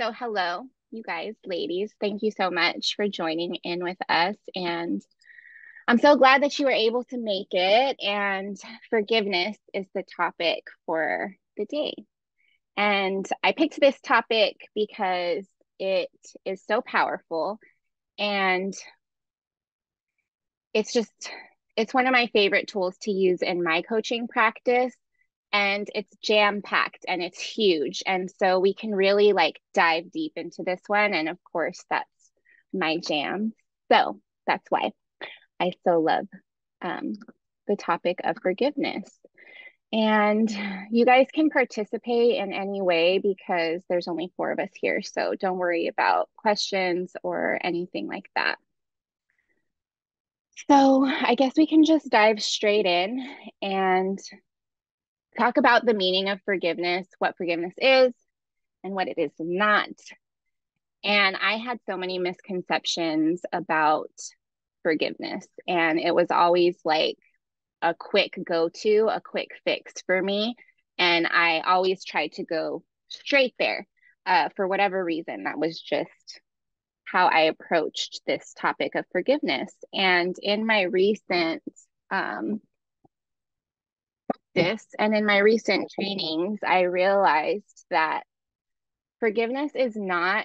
So hello, you guys, ladies. Thank you so much for joining in with us. And I'm so glad that you were able to make it. And forgiveness is the topic for the day. And I picked this topic because it is so powerful and it's just, it's one of my favorite tools to use in my coaching practice. And it's jam-packed and it's huge. And so we can really like dive deep into this one. And of course, that's my jam. So that's why I so love um, the topic of forgiveness. And you guys can participate in any way because there's only four of us here. So don't worry about questions or anything like that. So I guess we can just dive straight in and talk about the meaning of forgiveness, what forgiveness is, and what it is not. And I had so many misconceptions about forgiveness, and it was always like a quick go-to, a quick fix for me. And I always tried to go straight there for whatever reason. That was just how I approached this topic of forgiveness. And in my recent and in my recent trainings, I realized that forgiveness is not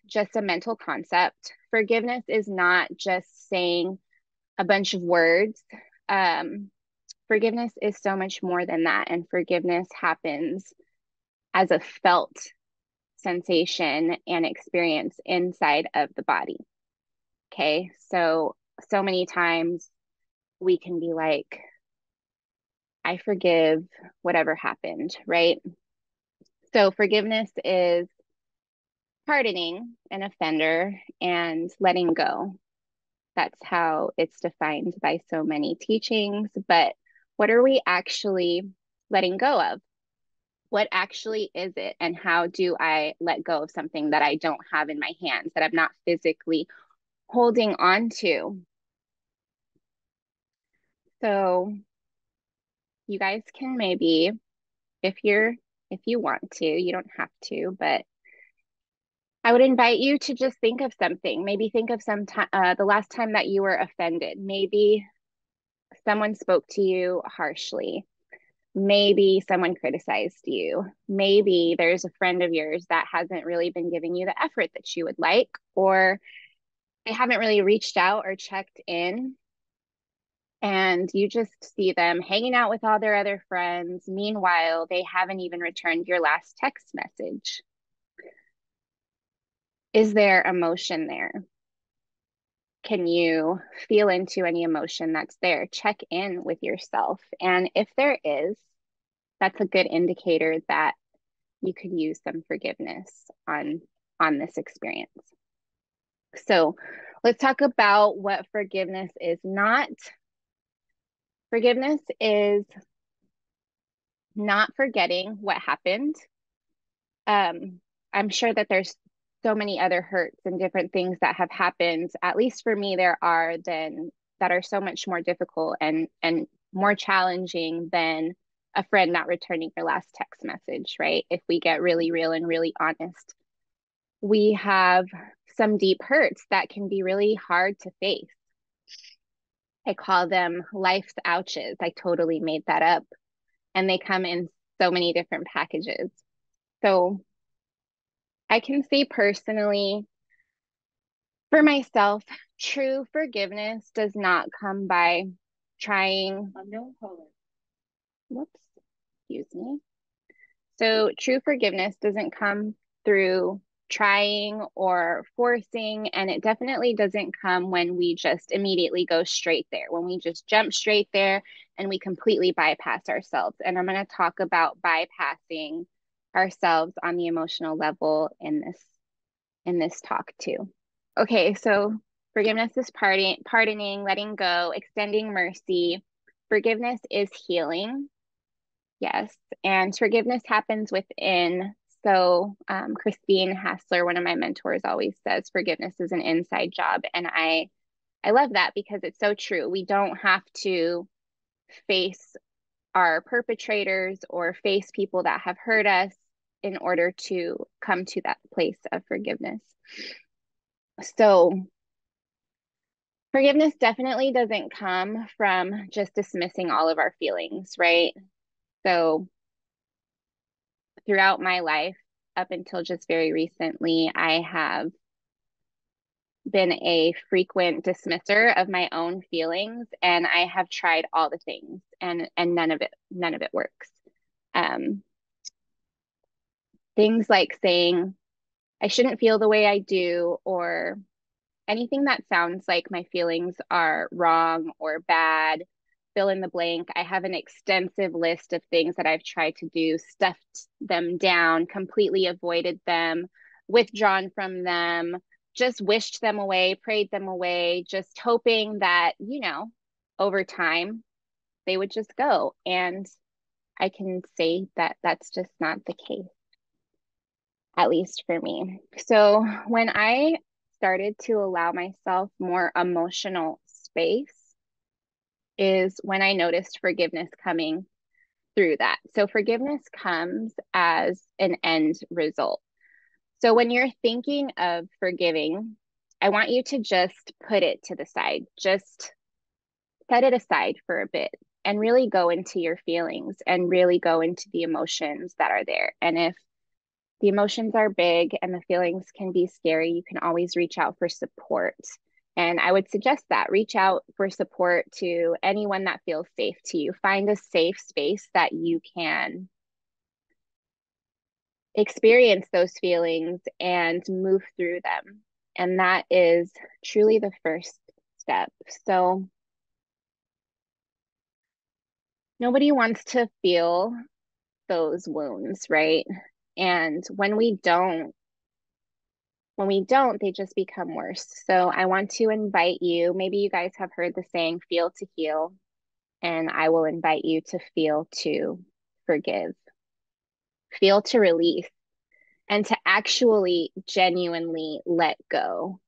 just a mental concept. Forgiveness is not just saying a bunch of words. Forgiveness is so much more than that. And forgiveness happens as a felt sensation and experience inside of the body. Okay. So many times we can be like, I forgive whatever happened, right? So forgiveness is pardoning an offender and letting go. That's how it's defined by so many teachings. But what are we actually letting go of? What actually is it? And how do I let go of something that I don't have in my hands, that I'm not physically holding on to? So you guys can maybe, if you want to, you don't have to, but I would invite you to just think of something. Maybe think of some time, the last time that you were offended. Maybe someone spoke to you harshly. Maybe someone criticized you. Maybe there's a friend of yours that hasn't really been giving you the effort that you would like, or they haven't really reached out or checked in. And you just see them hanging out with all their other friends. Meanwhile, they haven't even returned your last text message. Is there emotion there? Can you feel into any emotion that's there? Check in with yourself. And if there is, that's a good indicator that you could use some forgiveness on this experience. So let's talk about what forgiveness is not. Forgiveness is not forgetting what happened. I'm sure that there's so many other hurts and different things that have happened. At least for me, there are then that are so much more difficult and more challenging than a friend not returning your last text message, right? If we get really real and really honest, we have some deep hurts that can be really hard to face. I call them life's ouches. I totally made that up. And they come in so many different packages. So I can say personally, for myself, true forgiveness does not come by trying. Whoops, excuse me. So true forgiveness doesn't come through trying or forcing, and it definitely doesn't come when we just immediately go straight there, when we just jump straight there and we completely bypass ourselves. And I'm going to talk about bypassing ourselves on the emotional level in this talk too. Okay, so forgiveness is pardoning, letting go, extending mercy. Forgiveness is healing. Yes, and forgiveness happens within. So Christine Hassler, one of my mentors, always says forgiveness is an inside job, and I love that because it's so true. We don't have to face our perpetrators or face people that have hurt us in order to come to that place of forgiveness. So forgiveness definitely doesn't come from just dismissing all of our feelings, right? So throughout my life, up until just very recently, I have been a frequent dismisser of my own feelings, and I have tried all the things, and none of it works. Um, things like saying I shouldn't feel the way I do, or anything that sounds like my feelings are wrong or bad, fill in the blank. I have an extensive list of things that I've tried to do, stuffed them down, completely avoided them, withdrawn from them, just wished them away, prayed them away, just hoping that, over time they would just go. And I can say that that's just not the case, at least for me. So when I started to allow myself more emotional space is when I noticed forgiveness coming through that. So forgiveness comes as an end result. So when you're thinking of forgiving, I want you to just put it to the side. Just set it aside for a bit and really go into your feelings and really go into the emotions that are there. And if the emotions are big and the feelings can be scary, you can always reach out for support. And I would suggest that reach out for support to anyone that feels safe to you. Find a safe space that you can experience those feelings and move through them. And that is truly the first step. So nobody wants to feel those wounds, right? And when we don't, they just become worse. So I want to invite you, maybe you guys have heard the saying, feel to heal. And I will invite you to feel to forgive, feel to release, and to actually genuinely let go.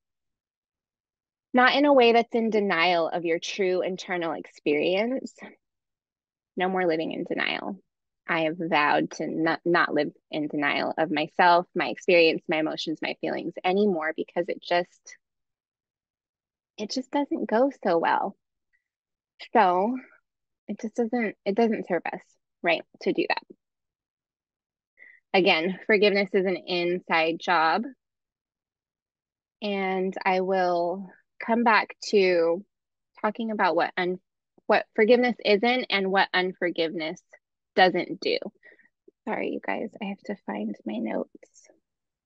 Not in a way that's in denial of your true internal experience. No more living in denial. I have vowed to not live in denial of myself, my experience, my emotions, my feelings anymore, because it just doesn't go so well. So it doesn't serve us right to do that. Again, forgiveness is an inside job. And I will come back to talking about what forgiveness isn't and what unforgiveness doesn't do. Sorry, you guys, I have to find my notes.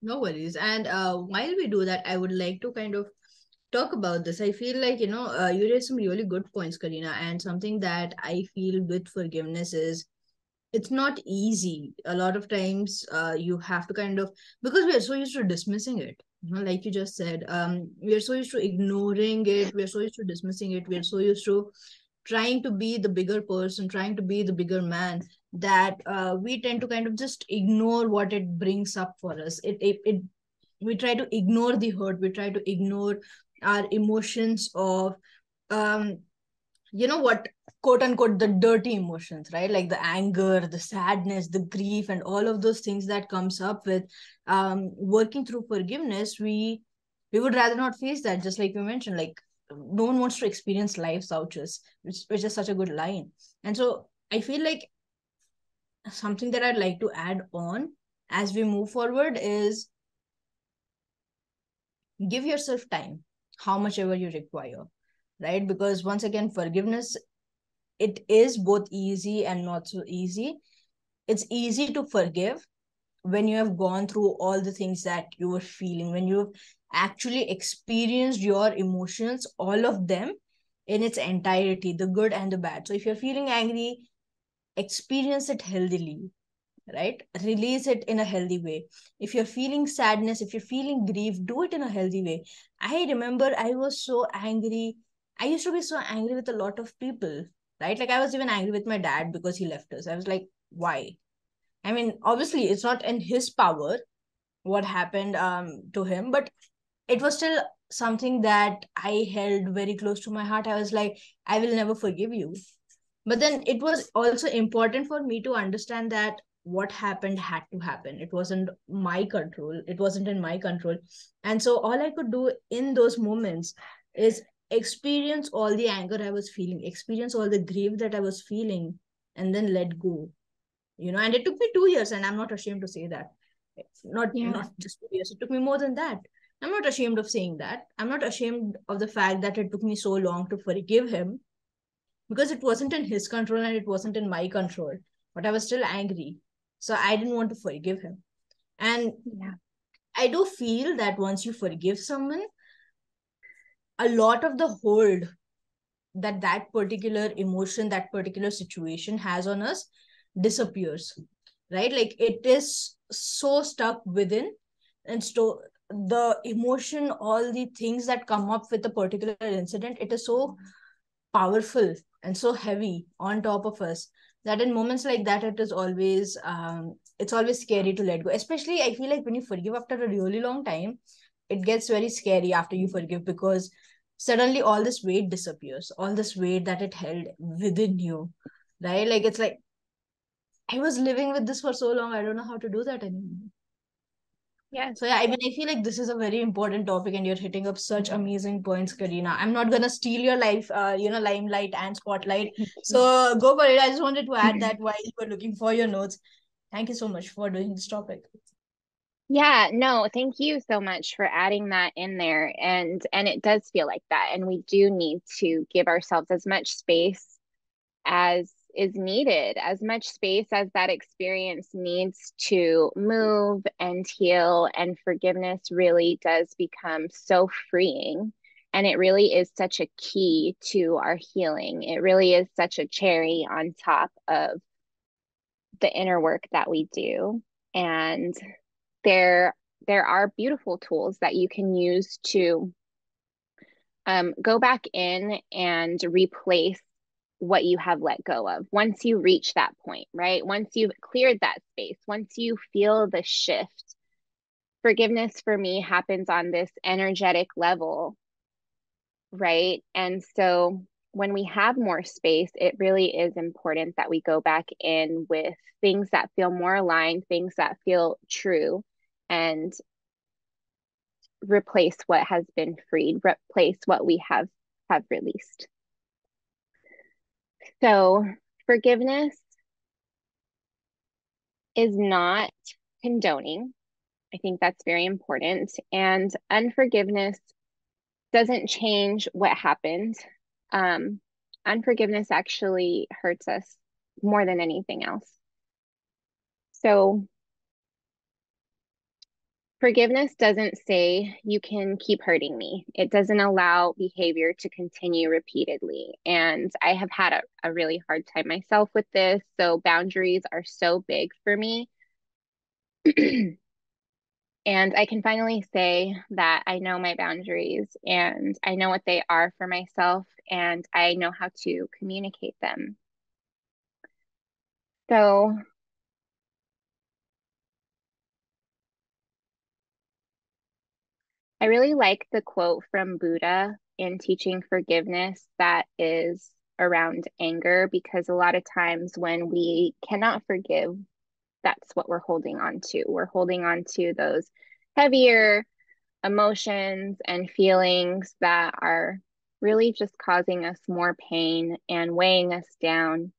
No worries. And while we do that, I would like to kind of talk about this. I feel like, you raised some really good points, Karina, and something that I feel with forgiveness is it's not easy. A lot of times you have to kind of, because we are so used to dismissing it, like you just said, we are so used to ignoring it, we are so used to dismissing it, we are so used to trying to be the bigger person, trying to be the bigger man, that we tend to kind of just ignore what it brings up for us. It we try to ignore the hurt, we try to ignore our emotions of um what, quote unquote, the dirty emotions, right? Like the anger, the sadness, the grief, and all of those things that comes up with working through forgiveness. We would rather not face that, just like you mentioned. Like, no one wants to experience life's ouches, which is such a good line. And so I feel like something that I'd like to add on as we move forward is give yourself time, how much ever you require, right? Because once again, forgiveness, it is both easy and not so easy. It's easy to forgive when you have gone through all the things that you were feeling, when you've actually experienced your emotions, all of them in its entirety, the good and the bad. So if you're feeling angry, experience it healthily, right? Release it in a healthy way. If you're feeling sadness, if you're feeling grief, do it in a healthy way. I remember I was so angry. I used to be so angry with a lot of people, right? Like, I was even angry with my dad because he left us. I was like, why? I mean, obviously it's not in his power what happened to him, but it was still something that I held very close to my heart. I was like, I will never forgive you. But then it was also important for me to understand that what happened had to happen. It wasn't my control. It wasn't in my control. And so all I could do in those moments is experience all the anger I was feeling, experience all the grief that I was feeling, and then let go. And it took me 2 years, and I'm not ashamed to say that. Not Yeah. not just 2 years, it took me more than that. I'm not ashamed of saying that. I'm not ashamed of the fact that it took me so long to forgive him, because it wasn't in his control and it wasn't in my control. But I was still angry. So I didn't want to forgive him. And Yeah. I do feel that once you forgive someone, a lot of the hold that particular emotion, that particular situation has on us disappears. Right? Like, it is so stuck within. And so the emotion, all the things that come up with a particular incident, it is so powerful and so heavy on top of us, that in moments like that, it's always scary to let go. Especially, I feel like when you forgive after a really long time, it gets very scary after you forgive, because suddenly all this weight disappears, all this weight that it held within you. Right? Like, it's like, I was living with this for so long, I don't know how to do that anymore. Yes. So yeah, I mean, I feel like this is a very important topic, and you're hitting up such amazing points, Karina. I'm not gonna steal your life, limelight and spotlight. So go for it. I just wanted to add that while you were looking for your notes. Thank you so much for doing this topic. Yeah, no, thank you so much for adding that in there. And it does feel like that. And we do need to give ourselves as much space as is needed, as much space as that experience needs to move and heal. And forgiveness really does become so freeing. And it really is such a key to our healing. It really is such a cherry on top of the inner work that we do. And there there are beautiful tools that you can use to go back in and replace what you have let go of once you reach that point, right? Once you've cleared that space, once you feel the shift. Forgiveness for me happens on this energetic level, right? And so when we have more space, it really is important that we go back in with things that feel more aligned, things that feel true, and replace what has been freed, replace what we have released. So forgiveness is not condoning. I think that's very important. And unforgiveness doesn't change what happened. Um, Unforgiveness actually hurts us more than anything else. So forgiveness doesn't say you can keep hurting me. It doesn't allow behavior to continue repeatedly. And I have had a really hard time myself with this. So boundaries are so big for me. And I can finally say that I know my boundaries and I know what they are for myself and I know how to communicate them. So I really like the quote from Buddha in teaching forgiveness that is around anger, because a lot of times when we cannot forgive, that's what we're holding on to. We're holding on to those heavier emotions and feelings that are really just causing us more pain and weighing us down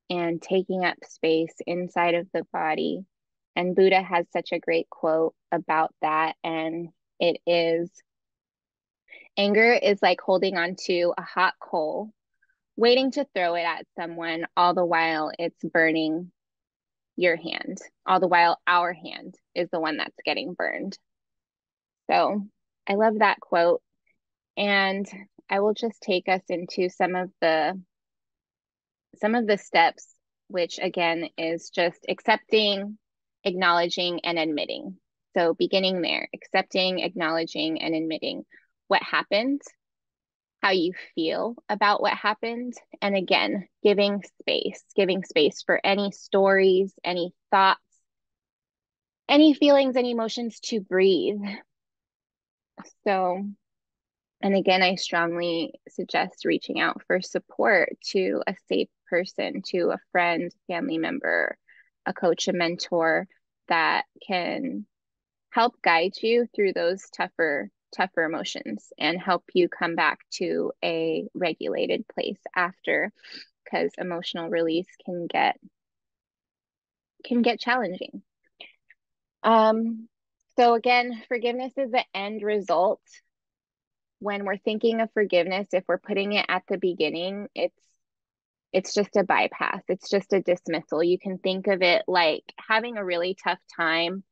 and taking up space inside of the body. And Buddha has such a great quote about that. And it is, anger is like holding on to a hot coal, waiting to throw it at someone, all the while it's burning your hand, all the while our hand is the one that's getting burned. So I love that quote. And I will just take us into some of the steps, which again is just accepting, acknowledging, and admitting. So beginning there, accepting, acknowledging, and admitting what happened, how you feel about what happened, and again, giving space for any stories, any thoughts, any feelings and emotions to breathe. So, and again, I strongly suggest reaching out for support to a safe person, to a friend, family member, a coach, a mentor that can help guide you through those tougher emotions and help you come back to a regulated place after, because emotional release can get challenging. So again, forgiveness is the end result. When we're thinking of forgiveness, if we're putting it at the beginning, it's just a bypass. It's just a dismissal. You can think of it like having a really tough time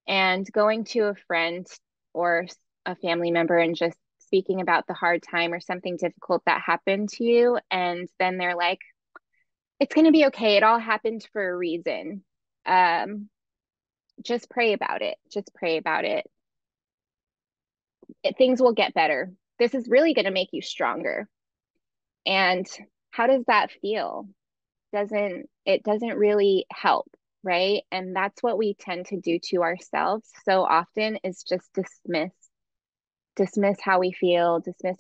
and going to a friend or a family member and just speaking about the hard time or something difficult that happened to you. And then they're like, it's going to be okay. It all happened for a reason. Just pray about it. Just pray about it. Things will get better. This is really going to make you stronger. And how does that feel? It doesn't really help, right? And that's what we tend to do to ourselves so often, is just dismiss how we feel, dismiss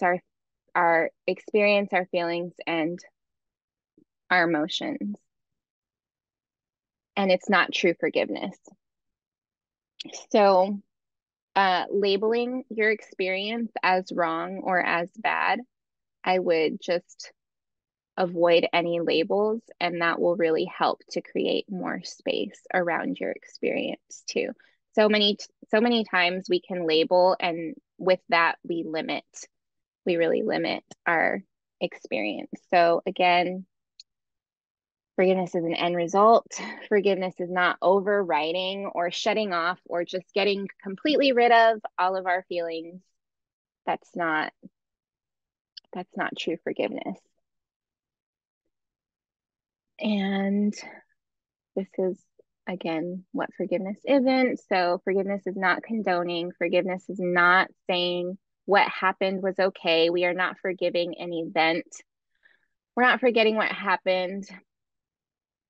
our experience, our feelings, and our emotions. And it's not true forgiveness. So labeling your experience as wrong or as bad, I would just avoid any labels, and that will really help to create more space around your experience too. So many times we can label, and with that we really limit our experience. So again, forgiveness is an end result. Forgiveness is not overriding or shutting off or just getting completely rid of all of our feelings. That's not true forgiveness. And this is, again, what forgiveness isn't. So forgiveness is not condoning. Forgiveness is not saying what happened was okay. We are not forgiving an event. We're not forgetting what happened.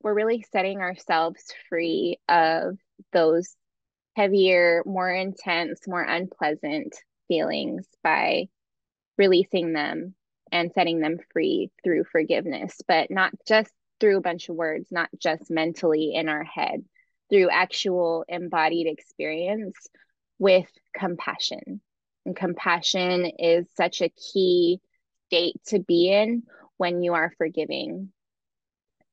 We're really setting ourselves free of those heavier, more intense, more unpleasant feelings by releasing them and setting them free through forgiveness, but not just through a bunch of words, not just mentally in our head, through actual embodied experience with compassion. And compassion is such a key state to be in when you are forgiving.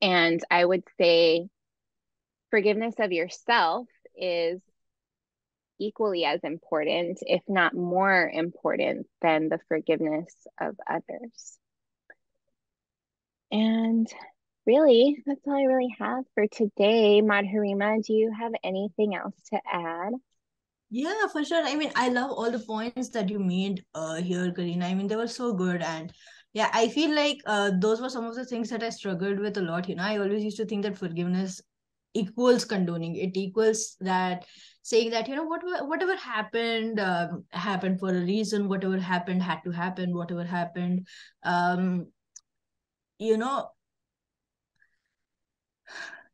And I would say forgiveness of yourself is equally as important, if not more important, than the forgiveness of others. And really, that's all I really have for today. Madhurima, do you have anything else to add? Yeah, for sure. I mean, I love all the points that you made here, Karina. I mean, they were so good. And yeah, I feel like those were some of the things that I struggled with a lot. I always used to think that forgiveness equals condoning. It equals that saying that, whatever happened, happened for a reason. Whatever happened had to happen. Whatever happened, um, you know,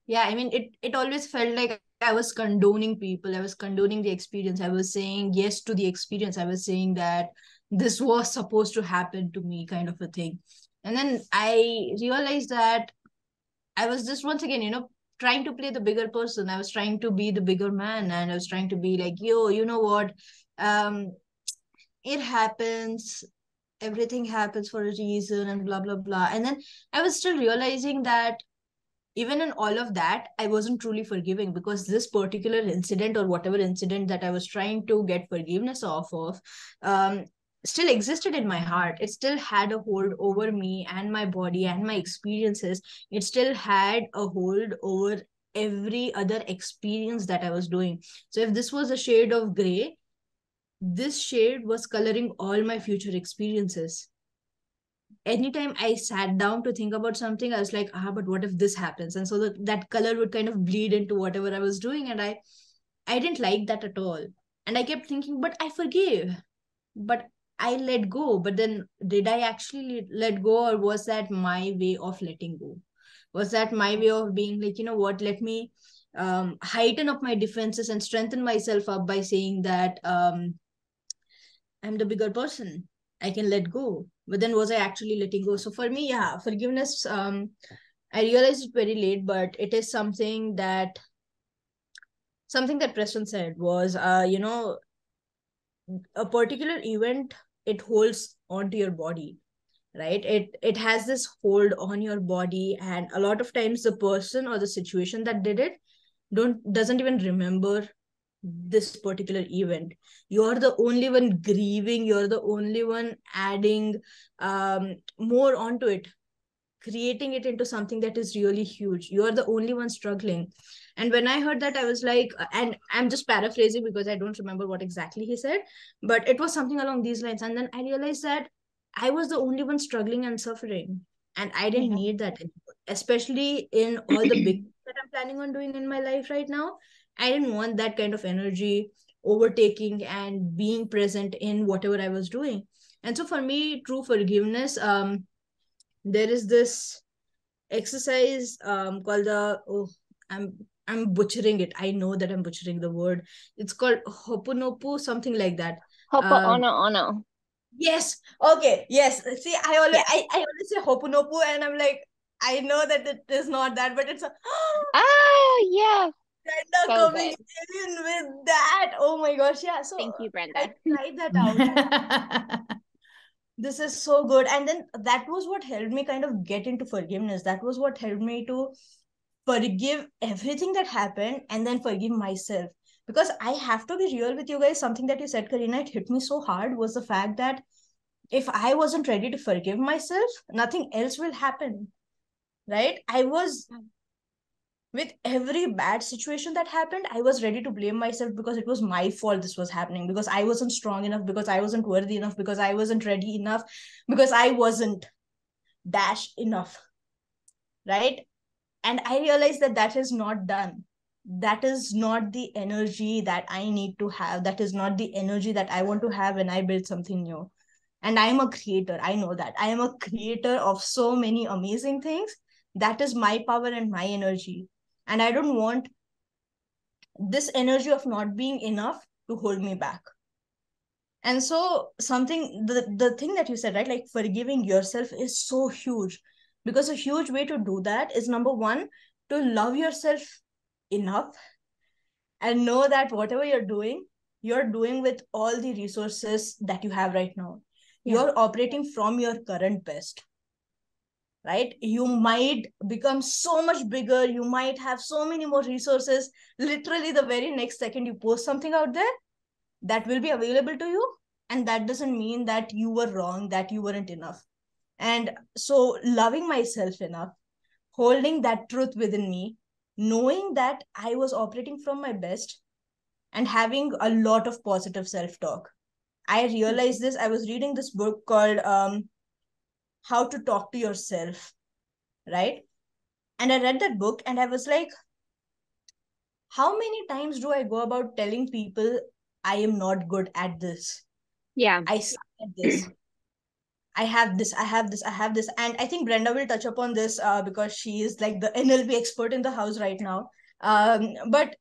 yeah, I mean, it always felt like I was condoning people. I was condoning the experience. I was saying yes to the experience. I was saying that this was supposed to happen to me, kind of a thing. And then I realized that I was just once again, trying to play the bigger person. I was trying to be the bigger man, and I was trying to be like, yo, you know what? Um, it happens. Everything happens for a reason, and blah blah blah. And then I was still realizing that even in all of that, I wasn't truly forgiving, because this particular incident, or whatever incident that I was trying to get forgiveness off of, um, still existed in my heart. It still had a hold over me and my body and my experiences. It still had a hold over every other experience that I was doing. So if this was a shade of gray, this shade was coloring all my future experiences. Anytime I sat down to think about something, I was like, but what if this happens? And so that color would kind of bleed into whatever I was doing. And I didn't like that at all. And I kept thinking, but I forgave, but I let go. But then did I actually let go, or was that my way of letting go? Was that my way of being like, you know what, let me heighten up my defenses and strengthen myself up by saying that I'm the bigger person. I can let go. But then was I actually letting go? So for me, yeah, forgiveness. I realized it very late, but it is something that Preston said was, a particular event, it holds onto your body, right? It has this hold on your body, and a lot of times the person or the situation that did it don't doesn't even remember this particular event. You're the only one grieving, you're the only one adding more onto it, creating it into something that is really huge. You're the only one struggling. And when I heard that, I was like, and I'm just paraphrasing because I don't remember what exactly he said, but it was something along these lines. And then I realized that I was the only one struggling and suffering, and I didn't Yeah. need that anymore, especially in all the big things that I'm planning on doing in my life right now. I didn't want that kind of energy overtaking and being present in whatever I was doing. And so for me, true forgiveness, there is this exercise called the, oh, i'm I'm butchering it. I know that I'm butchering the word. It's called hoponopo, something like that. Hopo um ono ono. yes, okay, yes. See, Yeah. I always say hoponopo, and I'm like, I know that it is not that, but it's a Oh, yeah. Brenda So coming good. in with that. Oh my gosh, yeah. So Thank you, I Brenda. tried that out. This is so good. And then that was what helped me kind of get into forgiveness. That was what helped me to forgive everything that happened and then forgive myself. Because I have to be real with you guys. Something that you said, Karina, it hit me so hard, was the fact that if I wasn't ready to forgive myself, nothing else will happen. Right? I was, with every bad situation that happened, I was ready to blame myself because it was my fault this was happening, because I wasn't strong enough, because I wasn't worthy enough, because I wasn't ready enough, because I wasn't dash enough. Right? And I realized that that is not done. That is not the energy that I need to have. That is not the energy that I want to have when I build something new. And I am a creator. I know that I am a creator of so many amazing things. That is my power and my energy. And I don't want this energy of not being enough to hold me back. And so something, the thing that you said, right, like forgiving yourself is so huge, because a huge way to do that is, number one, to love yourself enough and know that whatever you're doing with all the resources that you have right now. Yeah. You're operating from your current best. Right? You might become so much bigger, you might have so many more resources. Literally the very next second you post something out there, that will be available to you, and that doesn't mean that you were wrong, that you weren't enough. And so loving myself enough, holding that truth within me, knowing that I was operating from my best, and having a lot of positive self talk. I realized this. I was reading this book called How to Talk to Yourself, right? And I read that book and I was like, how many times do I go about telling people I am not good at this? Yeah. I suck at this. I have this, I have this, I have this. And I think Brenda will touch upon this because she is like the NLP expert in the house right now. But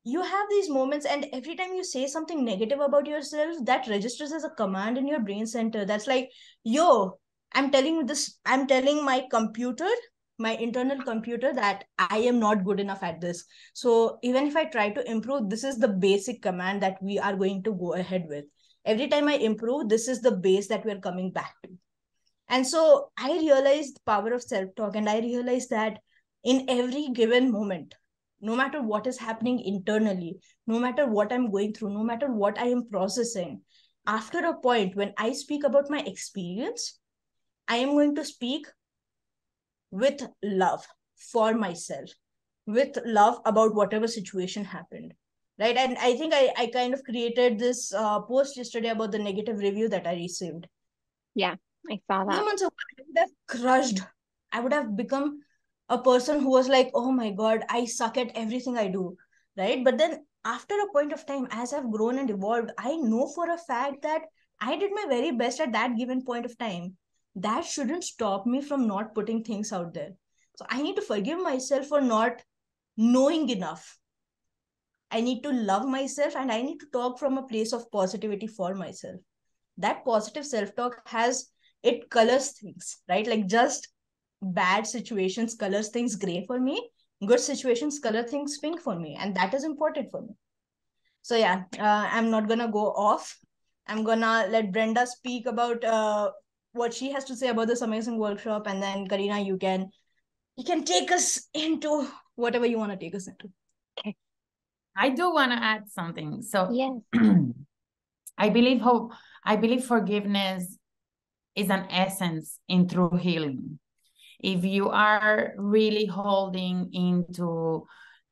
you have these moments, and every time you say something negative about yourself, that registers as a command in your brain center. That's like, yo, I'm telling my computer, my internal computer, that I am not good enough at this. So even if I try to improve, this is the basic command that we are going to go ahead with. Every time I improve, this is the base that we're coming back to. And so I realized the power of self talk, and I realized that in every given moment, no matter what is happening internally, no matter what I'm going through, no matter what I am processing, after a point when I speak about my experience, I am going to speak with love for myself, with love about whatever situation happened. Right. And I think I kind of created this post yesterday about the negative review that I received. Yeah. I saw Few that. months ago, I would have crushed. I would have become a person who was like, oh my God, I suck at everything I do. Right. But then after a point of time, as I've grown and evolved, I know for a fact that I did my very best at that given point of time. That shouldn't stop me from not putting things out there. So I need to forgive myself for not knowing enough. I need to love myself, and I need to talk from a place of positivity for myself. That positive self talk has, it colors things, right? Like just bad situations colors things gray for me, good situations color things pink for me, and that is important for me. So yeah, I'm not gonna go off. I'm gonna let Brenda speak about what she has to say about this amazing workshop, and then Karina, you can take us into whatever you want to take us into. Okay. I do want to add something. So Yes. I believe forgiveness is an essence in true healing. If you are really holding into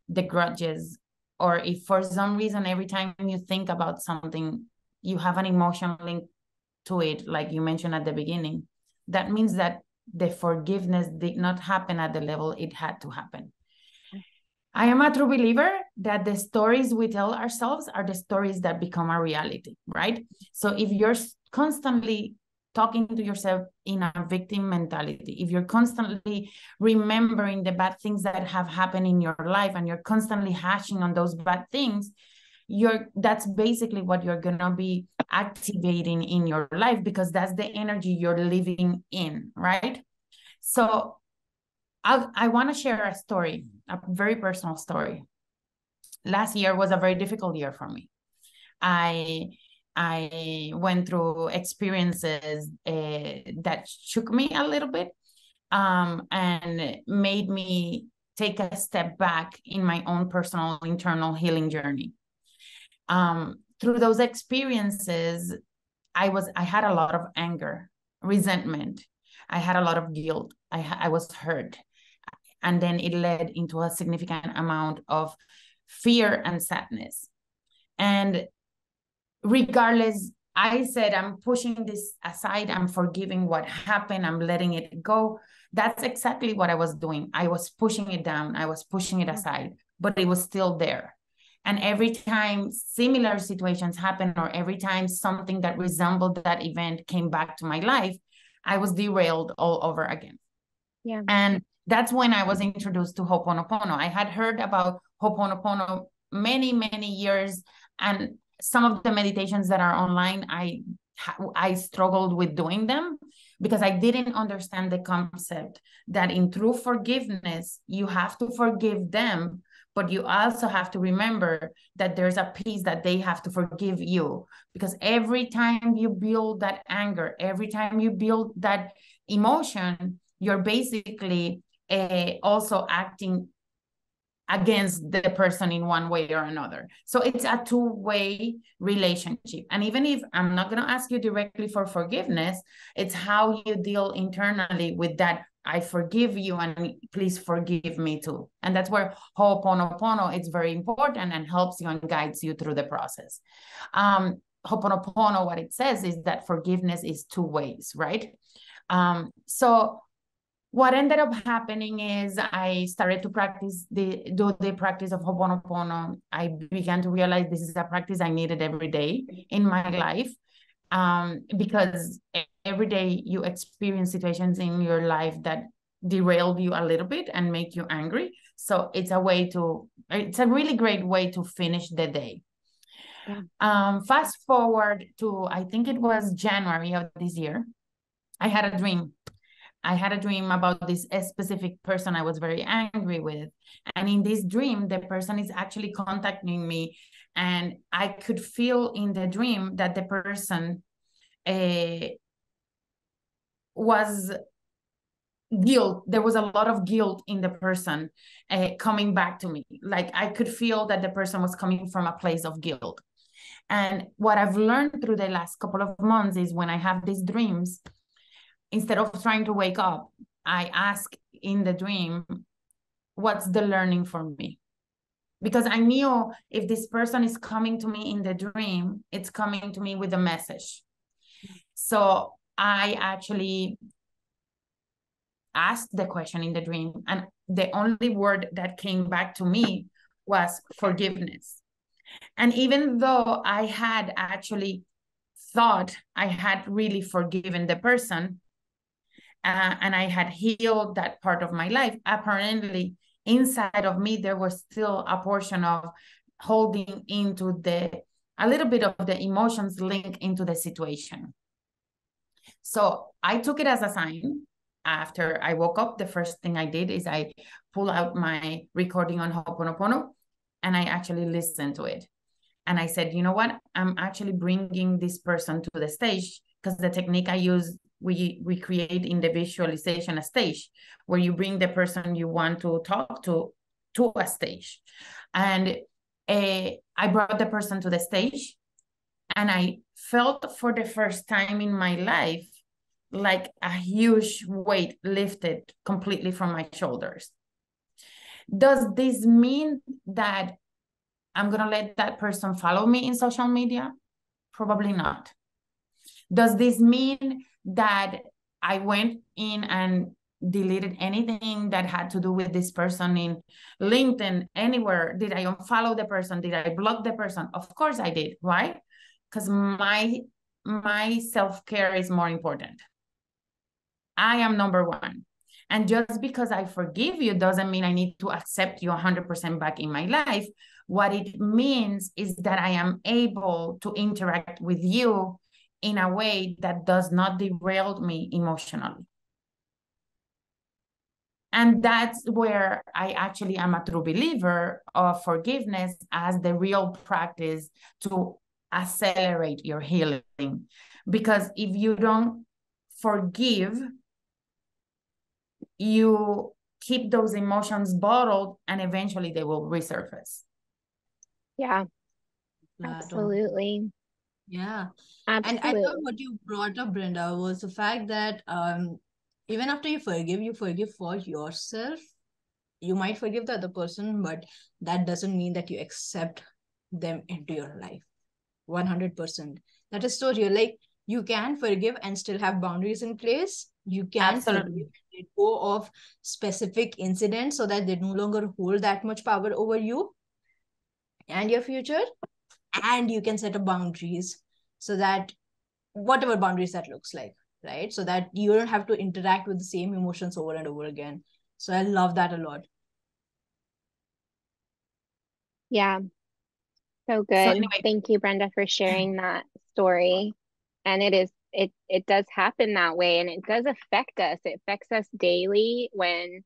the grudges, or if for some reason every time you think about something you have an emotional link to it, like you mentioned at the beginning, that means that the forgiveness did not happen at the level it had to happen. I am a true believer that the stories we tell ourselves are the stories that become our reality, right? So if you're constantly talking to yourself in a victim mentality, if you're constantly remembering the bad things that have happened in your life and you're constantly hashing on those bad things, that's basically what you're gonna be activating in your life, because that's the energy you're living in, right? So I want to share a story, a very personal story. Last year was a very difficult year for me. I went through experiences that shook me a little bit, and made me take a step back in my own personal internal healing journey. Through those experiences, I had a lot of anger, resentment. I had a lot of guilt. I was hurt. And then it led into a significant amount of fear and sadness. And regardless, I said, I'm pushing this aside. I'm forgiving what happened. I'm letting it go. That's exactly what I was doing. I was pushing it down. I was pushing it aside, but it was still there. And every time similar situations happen, or every time something that resembled that event came back to my life, I was derailed all over again. Yeah. And that's when I was introduced to Ho'oponopono. I had heard about Ho'oponopono many, many years, and some of the meditations that are online, I struggled with doing them because I didn't understand the concept that in true forgiveness, you have to forgive them, but you also have to remember that there's a piece that they have to forgive you. Because every time you build that anger, every time you build that emotion, you're basically also acting against the person in one way or another. So it's a two-way relationship. And even if I'm not going to ask you directly for forgiveness, it's how you deal internally with that. I forgive you, and please forgive me too. And that's where Ho'oponopono is very important and helps you and guides you through the process. Ho'oponopono, what it says is that forgiveness is two ways, right? So what ended up happening is I started to do the practice of Ho'oponopono. I began to realize this is a practice I needed every day in my life, because every day you experience situations in your life that derail you a little bit and make you angry. So it's a really great way to finish the day. Yeah. Fast forward to, I think it was January of this year, I had a dream. I had a dream about this specific person I was very angry with. And in this dream, the person is actually contacting me. And I could feel in the dream that the person was guilt. There was a lot of guilt in the person coming back to me. Like I could feel that the person was coming from a place of guilt. And what I've learned through the last couple of months is when I have these dreams, instead of trying to wake up, I ask in the dream, what's the learning for me? Because I knew if this person is coming to me in the dream, it's coming to me with a message. So I actually asked the question in the dream, and the only word that came back to me was forgiveness. And even though I had actually thought I had really forgiven the person, and I had healed that part of my life, apparently inside of me, there was still a portion of holding into a little bit of the emotions linked into the situation. So I took it as a sign. after I woke up, the first thing I did is I pull out my recording on Ho'oponopono and I actually listened to it. And I said, you know what? I'm actually bringing this person to the stage, because the technique I use, we create in the visualization a stage where you bring the person you want to talk to a stage. And I brought the person to the stage, and I felt for the first time in my life like a huge weight lifted completely from my shoulders. Does this mean that I'm going to let that person follow me in social media? Probably not. Does this mean that I went in and deleted anything that had to do with this person in LinkedIn, anywhere? Did I unfollow the person? Did I block the person? Of course I did, right? Because my self-care is more important. I am number one. And just because I forgive you doesn't mean I need to accept you 100% back in my life. What it means is that I am able to interact with you in a way that does not derail me emotionally. And that's where I actually am a true believer of forgiveness as the real practice to accelerate your healing. Because if you don't forgive, you keep those emotions bottled and eventually they will resurface. Yeah, absolutely. Yeah. Absolutely. And I thought what you brought up, Brenda, was the fact that even after you forgive for yourself. You might forgive the other person, but that doesn't mean that you accept them into your life 100%. That is so real. Like, you can forgive and still have boundaries in place. You can forgive Absolutely. and let go of specific incidents so that they no longer hold that much power over you and your future. And you can set up boundaries so that whatever boundaries that looks like, right? So that you don't have to interact with the same emotions over and over again. So I love that a lot. Yeah, so So good. anyway, Thank you, Brenda, for sharing that story. And it does happen that way, and it does affect us. It affects us daily when,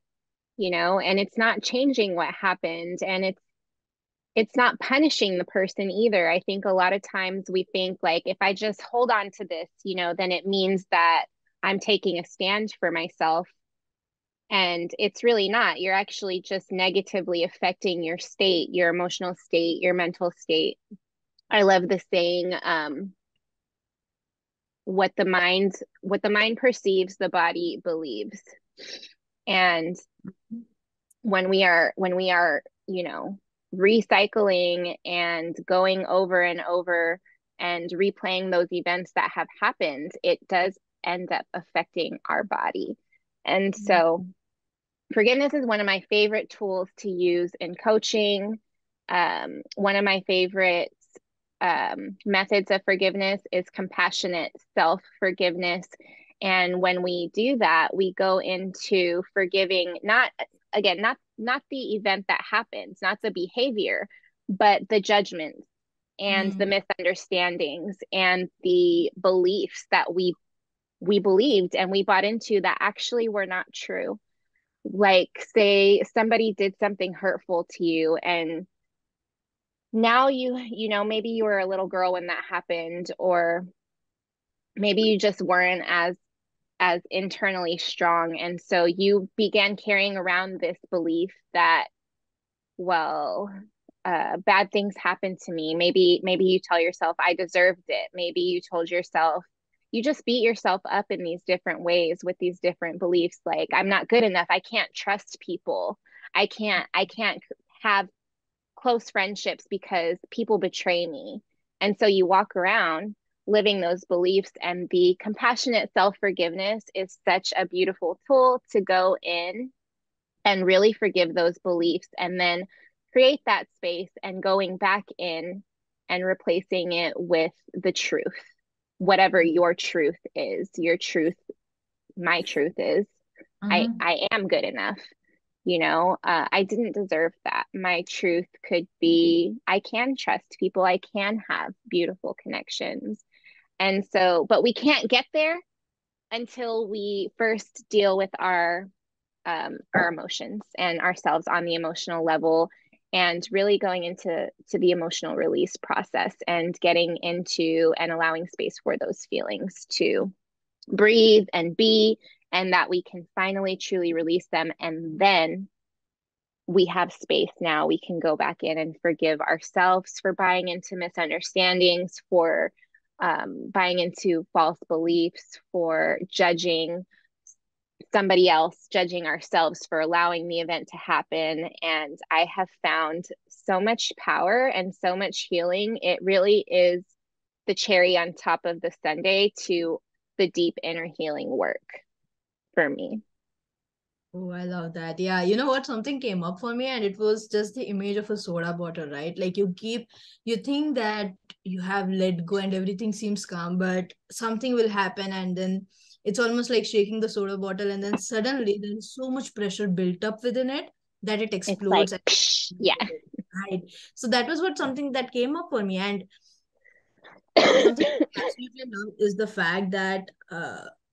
and it's not changing what happened, and it's not punishing the person either. I think a lot of times we think like, if I just hold on to this, then it means that I'm taking a stand for myself. And it's really not. You're actually just negatively affecting your state, your emotional state, your mental state. I love the saying, what the mind perceives, the body believes. And when we are recycling and going over and over and replaying those events that have happened, it does end up affecting our body. And so forgiveness is one of my favorite tools to use in coaching. One of my favorite methods of forgiveness is compassionate self-forgiveness. And when we do that, we go into forgiving not the event that happens, not the behavior, but the judgments and the misunderstandings and the beliefs that we believed and we bought into that actually were not true. Like, say somebody did something hurtful to you, and now maybe you were a little girl when that happened, or maybe you just weren't as internally strong, and so you began carrying around this belief that, well, bad things happened to me. Maybe you tell yourself, I deserved it. Maybe you told yourself, you just beat yourself up in these different ways with these different beliefs, like, I'm not good enough, I can't trust people, I can't have close friendships because people betray me. And so you walk around living those beliefs, and the compassionate self-forgiveness is such a beautiful tool to go in and really forgive those beliefs, and then create that space and going back in and replacing it with the truth, whatever your truth is. Your truth, my truth is, I am good enough. I didn't deserve that. My truth could be, I can trust people, I can have beautiful connections. And so, but we can't get there until we first deal with our emotions and ourselves on the emotional level, and really going into the emotional release process and getting into and allowing space for those feelings to breathe and be, and that we can finally truly release them. And then we have space now. We can go back in and forgive ourselves for buying into misunderstandings, for buying into false beliefs, for judging somebody else, judging ourselves for allowing the event to happen. And I have found so much power and so much healing. It really is the cherry on top of the sundae to the deep inner healing work for me. Oh, I love that. Yeah, you know what? Something came up for me, and it was just the image of a soda bottle, right? Like you think that you have let go and everything seems calm, but something will happen, and then it's almost like shaking the soda bottle, and then suddenly there's so much pressure built up within it that it It's like, explodes. psh, yeah. Right. So that was what something that came up for me, and something I absolutely love is the fact that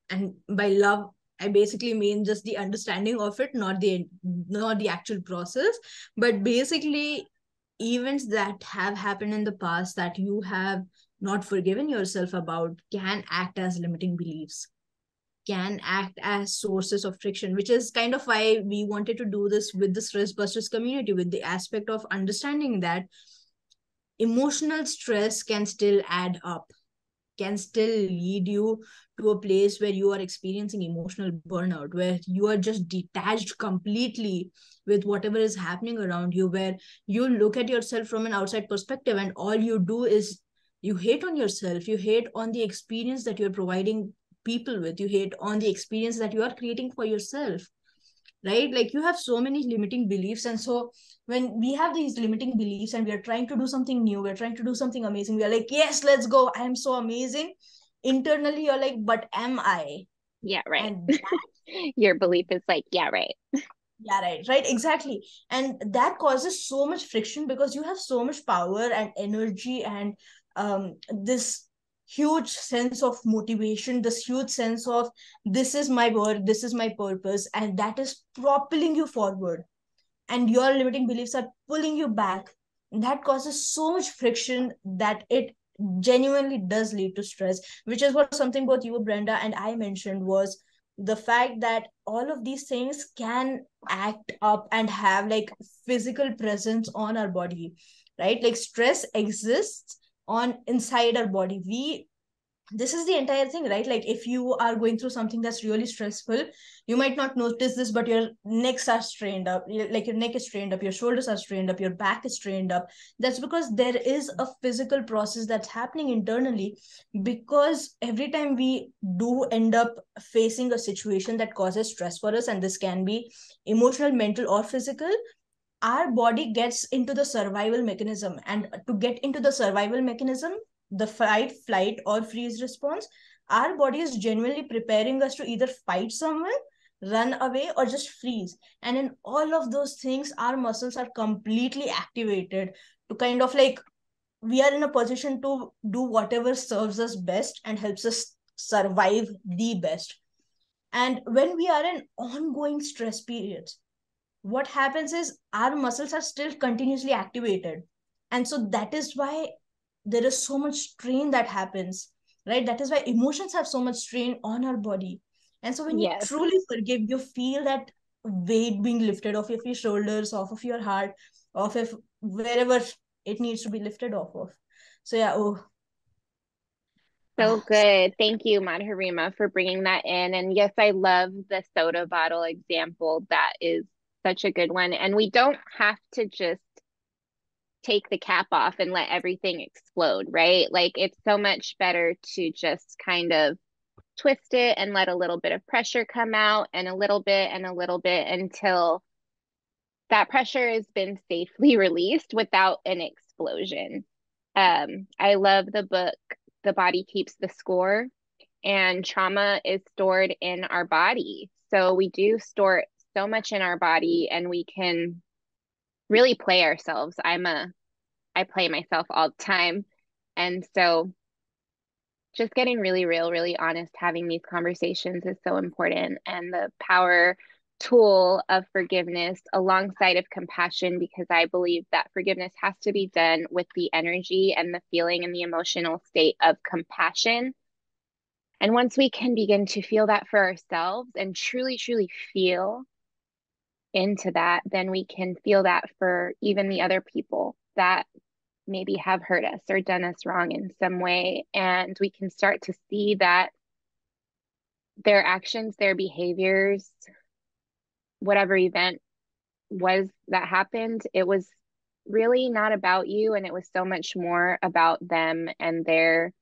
and by love I basically mean just the understanding of it, not the actual process, but basically events that have happened in the past that you have not forgiven yourself about can act as limiting beliefs, can act as sources of friction, which is kind of why we wanted to do this with the stress busters community, with the aspect of understanding that emotional stress can still add up, can still lead you to a place where you are experiencing emotional burnout, where you are just detached completely with whatever is happening around you, where you look at yourself from an outside perspective and all you do is you hate on yourself, you hate on the experience that you're providing people with, you hate on the experience that you are creating for yourself, right? Like you have so many limiting beliefs, and so when we have these limiting beliefs and we are trying to do something new, we're trying to do something amazing, we are like, yes, let's go, I am so amazing. Internally you're like, but am I? Yeah, right. And Your belief is like, yeah, right. yeah, right, exactly. And that causes so much friction because you have so much power and energy and this huge sense of motivation, this huge sense of this is my work, this is my purpose, and that is propelling you forward, and your limiting beliefs are pulling you back. That causes so much friction that it genuinely does lead to stress, which is what something both you, Brenda, and I mentioned was the fact that all of these things can act up and have like physical presence on our body, right? Like stress exists on inside our body. We This is the entire thing, right? Like if you are going through something that's really stressful, you might not notice this, but your necks are strained up, like your neck is strained up, your shoulders are strained up, your back is strained up. That's because there is a physical process that's happening internally, because every time we do end up facing a situation that causes stress for us, and this can be emotional, mental, or physical, our body gets into the survival mechanism. And to get into the survival mechanism, the fight, flight, or freeze response, our body is genuinely preparing us to either fight someone, run away, or just freeze. And in all of those things, our muscles are completely activated to kind of like, we are in a position to do whatever serves us best and helps us survive the best. And when we are in ongoing stress periods, what happens is our muscles are still continuously activated, and so that is why there is so much strain that happens, right? That is why emotions have so much strain on our body. And so when you Yes. truly forgive, you feel that weight being lifted off of your shoulders, off of your heart, off of wherever it needs to be lifted off of. So yeah. Oh. So Ah. good. Thank you, Madhurima, for bringing that in. And yes, I love the soda bottle example. That is such a good one. And we don't have to just take the cap off and let everything explode, right? Like it's so much better to just kind of twist it and let a little bit of pressure come out, and a little bit and a little bit until that pressure has been safely released without an explosion. I love the book, The Body Keeps the Score, and trauma is stored in our body. So we do store so much in our body, and we can really play ourselves. I play myself all the time. And so just getting really real, really honest, having these conversations is so important. And the power tool of forgiveness alongside of compassion, because I believe that forgiveness has to be done with the energy and the feeling and the emotional state of compassion. And once we can begin to feel that for ourselves and truly, truly feel into that, then we can feel that for even the other people that maybe have hurt us or done us wrong in some way. And we can start to see that their actions, their behaviors, whatever event was that happened, it was really not about you. And it was so much more about them and their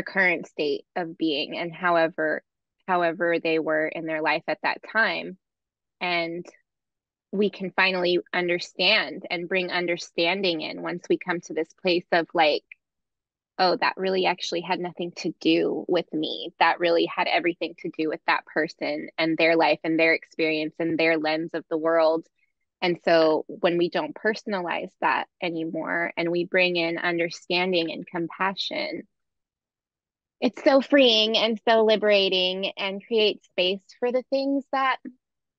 current state of being and however they were in their life at that time. And we can finally understand and bring understanding in once we come to this place of like, oh, that really actually had nothing to do with me. That really had everything to do with that person and their life and their experience and their lens of the world. And so when we don't personalize that anymore and we bring in understanding and compassion, it's so freeing and so liberating and creates space for the things that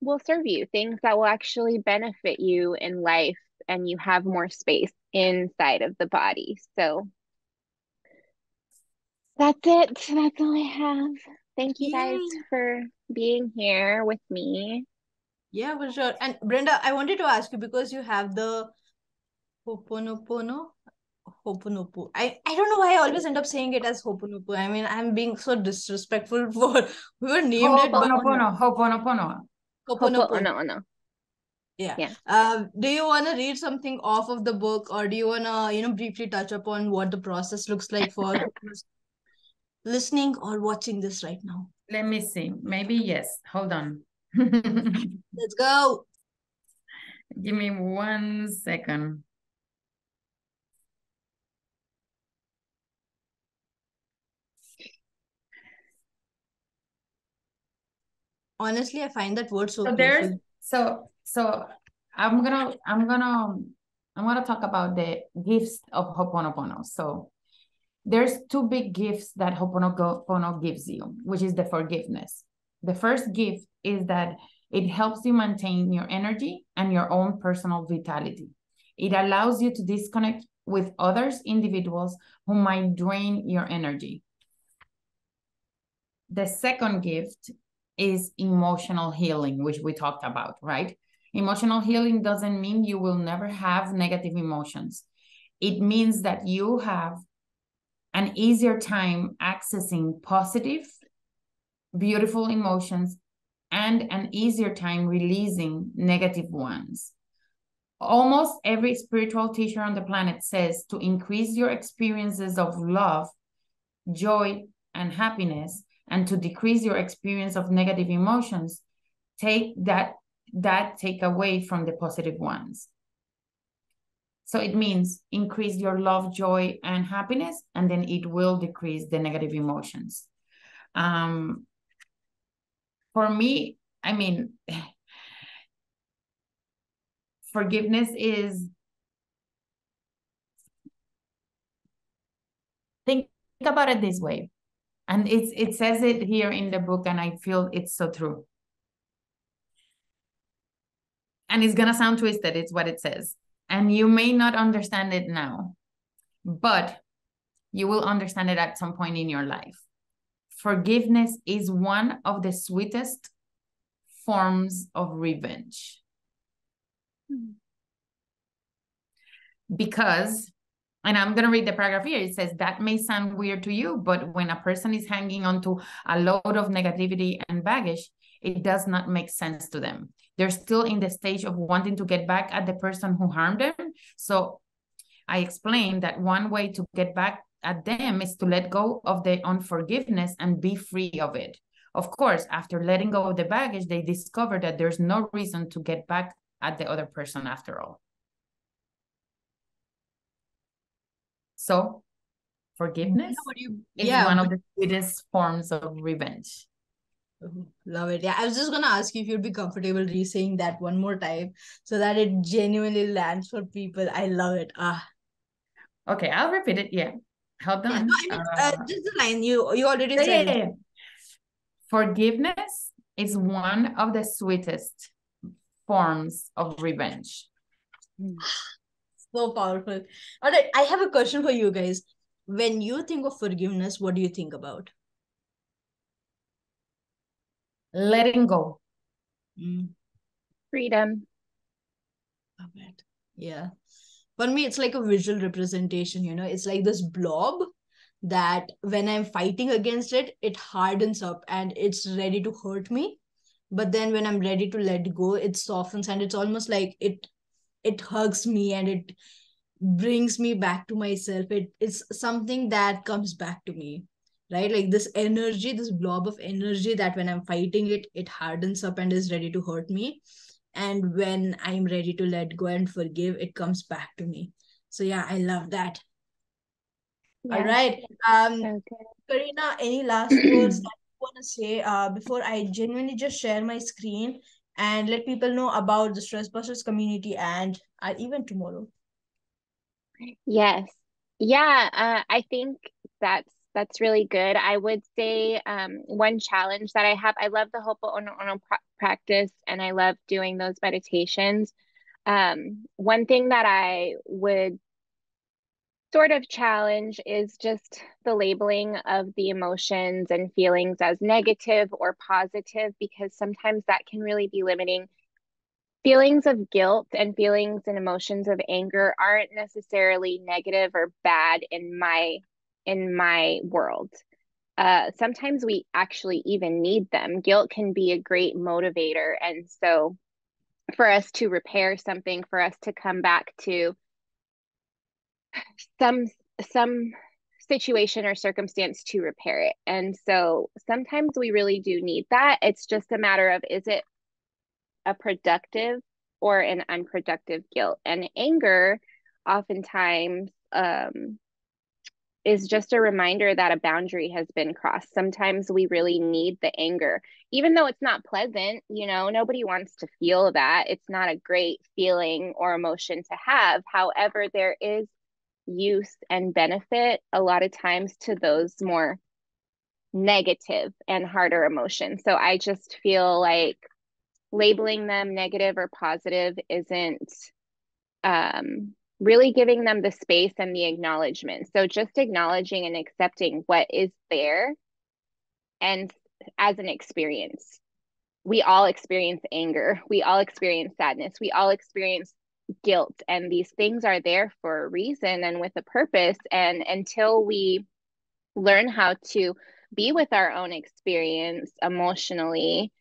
will serve you, things that will actually benefit you in life, and you have more space inside of the body. So that's it. That's all I have. Thank you guys Yay. for being here with me. Yeah, for sure. And Brenda, I wanted to ask you, because you have the Hoponopono. Hoponopo. I don't know why I always end up saying it as Hoponopo. I mean, I'm being so disrespectful for whoever named it, but Ho'oponopono, Ho'oponopono. Hoponopo. No. Yeah. Yeah. Do you want to read something off of the book, or do you want to, briefly touch upon what the process looks like for whoever's listening or watching this right now? Let me see. Maybe yes. Hold on. Let's go. Give me 1 second. Honestly, I find that word so So playful. so I'm gonna talk about the gifts of Ho'oponopono. So there's two big gifts that Ho'oponopono gives you, which is the forgiveness. The first gift is that it helps you maintain your energy and your own personal vitality. It allows you to disconnect with others, individuals who might drain your energy. The second gift is emotional healing, which we talked about, right? Emotional healing doesn't mean you will never have negative emotions. It means that you have an easier time accessing positive, beautiful emotions and an easier time releasing negative ones. Almost every spiritual teacher on the planet says to increase your experiences of love, joy, and happiness, and to decrease your experience of negative emotions, take that take away from the positive ones. So it means increase your love, joy, and happiness, and then it will decrease the negative emotions. For me, I mean, forgiveness is, think about it this way. And it says it here in the book, and I feel it's so true. And it's gonna sound twisted, it's what it says. And you may not understand it now, but you will understand it at some point in your life. Forgiveness is one of the sweetest forms of revenge. Because, and I'm going to read the paragraph here, it says, that may sound weird to you, but when a person is hanging on to a load of negativity and baggage, it does not make sense to them. They're still in the stage of wanting to get back at the person who harmed them. So I explained that one way to get back at them is to let go of the unforgiveness and be free of it. Of course, after letting go of the baggage, they discover that there's no reason to get back at the other person after all. So forgiveness is one of the sweetest forms of revenge. Love it. Yeah, I was just gonna ask you if you'd be comfortable re-saying that one more time so that it genuinely lands for people. I love it. Okay, I'll repeat it. Yeah. Hold Yeah, no, on. I mean, just the line you already Yeah, said yeah, it. yeah. Forgiveness is one of the sweetest forms of revenge. So powerful. All right, I have a question for you guys. When you think of forgiveness, what do you think about? Letting go. Freedom. Love it. Yeah. For me, it's like a visual representation, it's like this blob that when I'm fighting against it, it hardens up and it's ready to hurt me. But then when I'm ready to let go, it softens and it's almost like it hugs me and it brings me back to myself. It's something that comes back to me, right? Like this energy, this blob of energy that when I'm fighting it, it hardens up and is ready to hurt me. And when I'm ready to let go and forgive, it comes back to me. So yeah, I love that. All Yes. right. So Karina, any last words that you want to say before I genuinely just share my screen and let people know about the Stress Busters community and our event tomorrow? yes. Yeah, I think that's really good. I would say one challenge that I have, I love the Ho'oponopono practice and I love doing those meditations. One thing that I would sort of challenge is just the labeling of the emotions and feelings as negative or positive, because sometimes that can really be limiting. Feelings of guilt and feelings and emotions of anger aren't necessarily negative or bad in my world. Sometimes we actually even need them. Guilt can be a great motivator, and so for us to repair something, for us to come back to some some situation or circumstance to repair it. And so sometimes we really do need that. It's just a matter of, is it a productive or an unproductive guilt? And anger oftentimes is just a reminder that a boundary has been crossed. Sometimes we really need the anger, even though it's not pleasant. Nobody wants to feel that. It's not a great feeling or emotion to have. However, there is use and benefit a lot of times to those more negative and harder emotions. So I just feel like labeling them negative or positive isn't really giving them the space and the acknowledgement. So just acknowledging and accepting what is there, and as an experience. We all experience anger. We all experience sadness. We all experience guilt. And these things are there for a reason and with a purpose. And until we learn how to be with our own experience emotionally,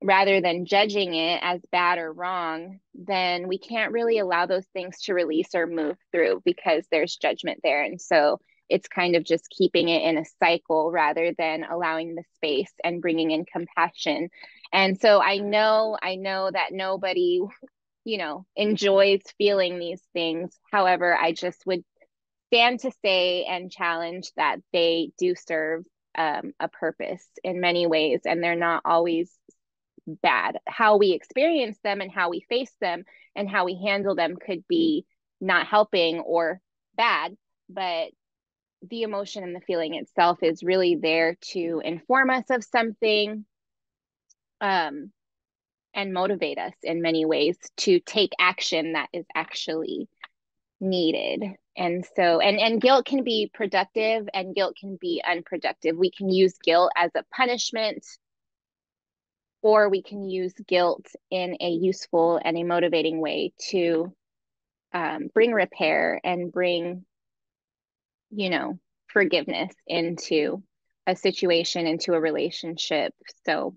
rather than judging it as bad or wrong, then we can't really allow those things to release or move through because there's judgment there. And so it's kind of just keeping it in a cycle rather than allowing the space and bringing in compassion. And so I know that nobody, enjoys feeling these things. However, I just would stand to say and challenge that they do serve a purpose in many ways, and they're not always bad. How we experience them and how we face them and how we handle them could be not helping or bad, but the emotion and the feeling itself is really there to inform us of something, um, and motivate us in many ways to take action that is actually needed. And so and guilt can be productive and guilt can be unproductive. We can use guilt as a punishment, or we can use guilt in a useful and a motivating way to bring repair and bring, forgiveness into a situation, into a relationship. So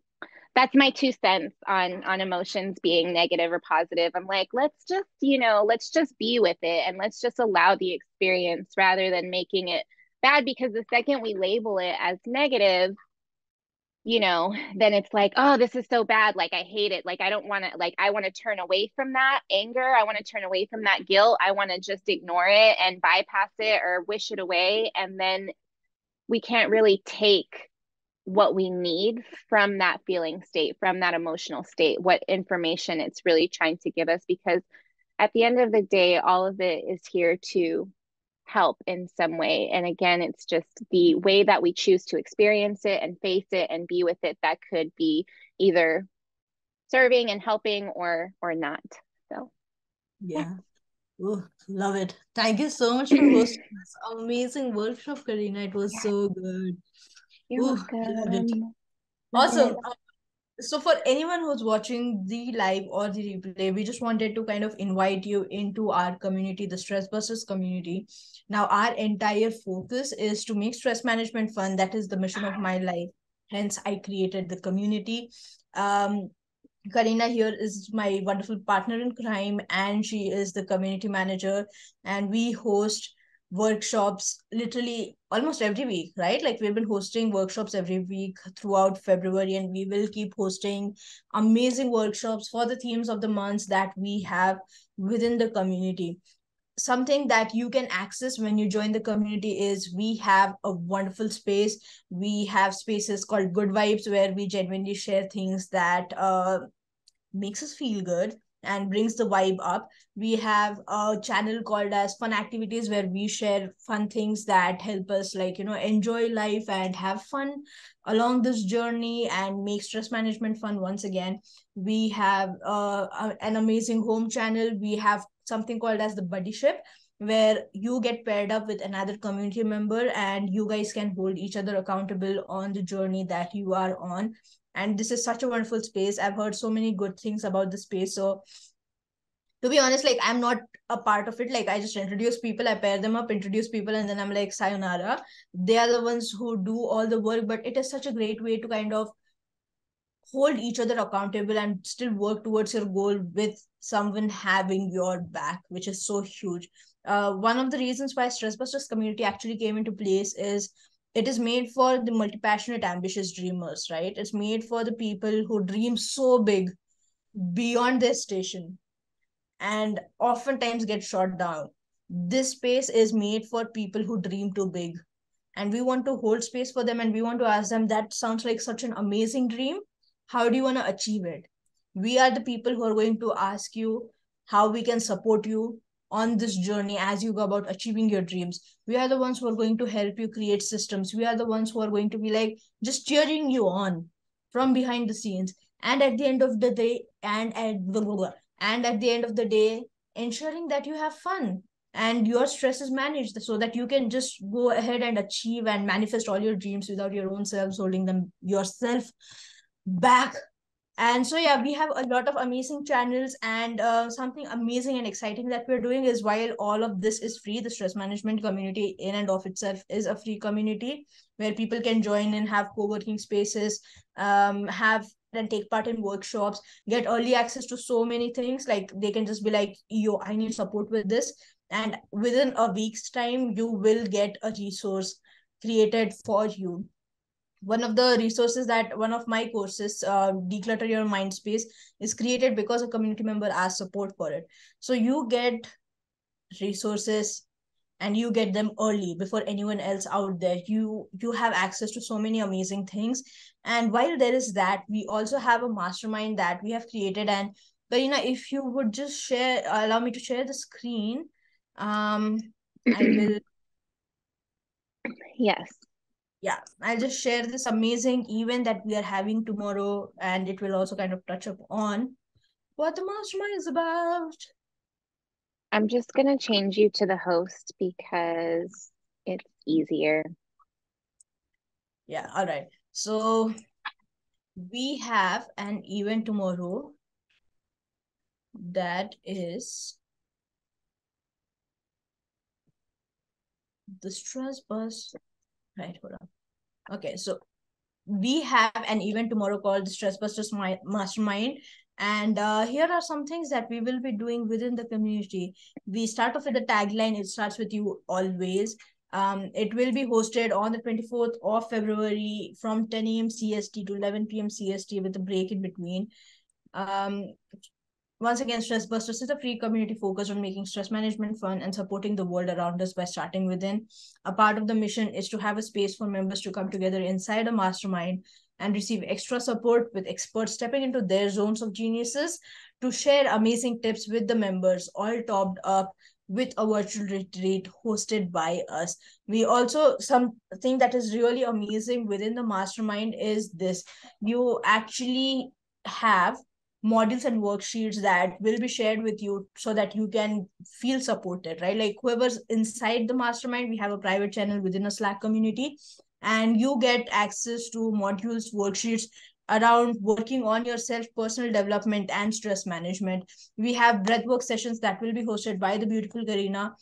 that's my 2 cents on emotions being negative or positive. I'm like, let's just be with it and let's just allow the experience rather than making it bad, because the second we label it as negative, then it's like, oh, this is so bad. Like, I hate it. Like, I don't want to, like, I want to turn away from that anger. I want to turn away from that guilt. I want to just ignore it and bypass it or wish it away. And then we can't really take what we need from that feeling state, from that emotional state, what information it's really trying to give us. Because at the end of the day, all of it is here to help in some way. And again, it's just the way that we choose to experience it and face it and be with it that could be either serving and helping or not. So Yeah. Oh, love it. Thank you so much for hosting this amazing workshop, Karina. It was so good. You're Oh, loved it. welcome. Awesome. So for anyone who's watching the live or the replay, we just wanted to kind of invite you into our community, the Stress Busters community. Now, our entire focus is to make stress management fun. That is the mission of my life. Hence, I created the community. Karina here is my wonderful partner in crime, and she is the community manager. And we host workshops literally almost every week, right? Like we've been hosting workshops every week throughout February, and we will keep hosting amazing workshops for the themes of the months that we have within the community. Something that you can access when you join the community is we have a wonderful space. We have spaces called Good Vibes where we genuinely share things that makes us feel good and brings the vibe up. We have a channel called as Fun Activities where we share fun things that help us, like, enjoy life and have fun along this journey and make stress management fun once again. We have an amazing home channel. We have something called as the buddy ship where you get paired up with another community member and you guys can hold each other accountable on the journey that you are on. And this is such a wonderful space. I've heard so many good things about the space. So to be honest, like, I'm not a part of it. Like, I just introduce people, I pair them up, introduce people, and then I'm like, sayonara. They are the ones who do all the work, but it is such a great way to kind of hold each other accountable and still work towards your goal with someone having your back, which is so huge. One of the reasons why Stress Busters community actually came into place is it is made for the multi-passionate, ambitious dreamers, right? It's made for the people who dream so big beyond their station and oftentimes get shot down. This space is made for people who dream too big. And we want to hold space for them and we want to ask them, that sounds like such an amazing dream. How do you want to achieve it? We are the people who are going to ask you how we can support you on this journey as you go about achieving your dreams. We are the ones who are going to help you create systems. We are the ones who are going to be like just cheering you on from behind the scenes. And at the end of the day, and at the end of the day, ensuring that you have fun and your stress is managed so that you can just go ahead and achieve and manifest all your dreams without your own selves holding them yourself back. And so, yeah, we have a lot of amazing channels, and something amazing and exciting that we're doing is, while all of this is free, the stress management community in and of itself is a free community where people can join and have co-working spaces, have and take part in workshops, get early access to so many things. Like, they can just be like, yo, I need support with this, and within a week's time you will get a resource created for you. One of the resources that one of my courses, Declutter Your Mind Space, is created because a community member asked support for it. So you get resources and you get them early before anyone else out there. You have access to so many amazing things. And while there is that, we also have a mastermind that we have created. And Karina, if you would just share, allow me to share the screen. I will. Yes. Yeah, I'll just share this amazing event that we are having tomorrow, and it will also kind of touch up on what the mastermind is about. I'm just going to change you to the host because it's easier. Yeah, all right. So we have an event tomorrow that is the stress bus. Right, hold on. Okay, so we have an event tomorrow called the Stress Busters Mastermind. And here are some things that we will be doing within the community. We start off with the tagline, it starts with you always. It will be hosted on the 24th of February from 10 a.m. CST to 11 p.m. CST with a break in between. Once again, Stress Busters is a free community focused on making stress management fun and supporting the world around us by starting within. A part of the mission is to have a space for members to come together inside a mastermind and receive extra support with experts stepping into their zones of geniuses to share amazing tips with the members, all topped up with a virtual retreat hosted by us. We also, something that is really amazing within the mastermind is this: you actually have modules and worksheets that will be shared with you so that you can feel supported, right? Like whoever's inside the mastermind, we have a private channel within a Slack community, and you get access to modules, worksheets around working on yourself, personal development, and stress management. We have breathwork sessions that will be hosted by the beautiful Karina.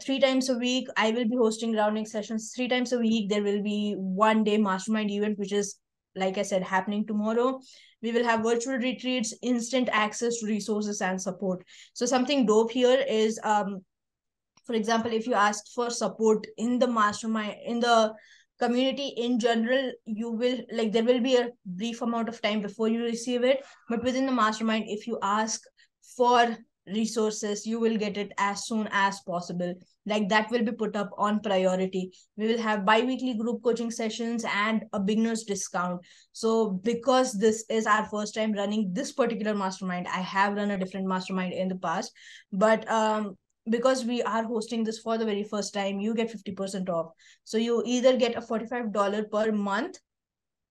3 times a week, I will be hosting grounding sessions. 3 times a week, there will be 1 day mastermind event, which is, like I said, happening tomorrow. We will have virtual retreats, instant access to resources and support. So something dope here is, for example, if you ask for support in the mastermind, in the community in general, you will, like, there will be a brief amount of time before you receive it, but within the mastermind, if you ask for resources, you will get it as soon as possible. Like, that will be put up on priority. We will have bi-weekly group coaching sessions and a beginner's discount. So because this is our first time running this particular mastermind, I have run a different mastermind in the past, but because we are hosting this for the very first time, you get 50% off. So you either get a $45 per month.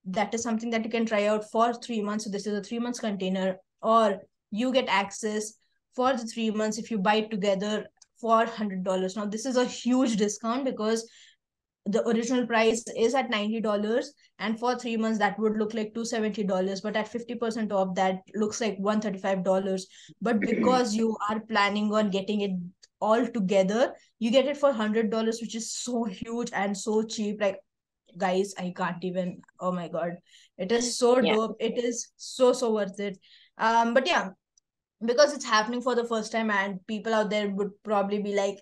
That is something that you can try out for 3 months. So this is a 3 months container, or you get access for the 3 months if you buy it together for $100. Now, this is a huge discount because the original price is at $90, and for 3 months that would look like $270, but at 50% off, that looks like $135. But because you are planning on getting it all together, you get it for $100, which is so huge and so cheap. Like, guys, I can't even, oh my god, it is so Yeah. dope. It is so worth it. But yeah, because it's happening for the first time, and people out there would probably be like,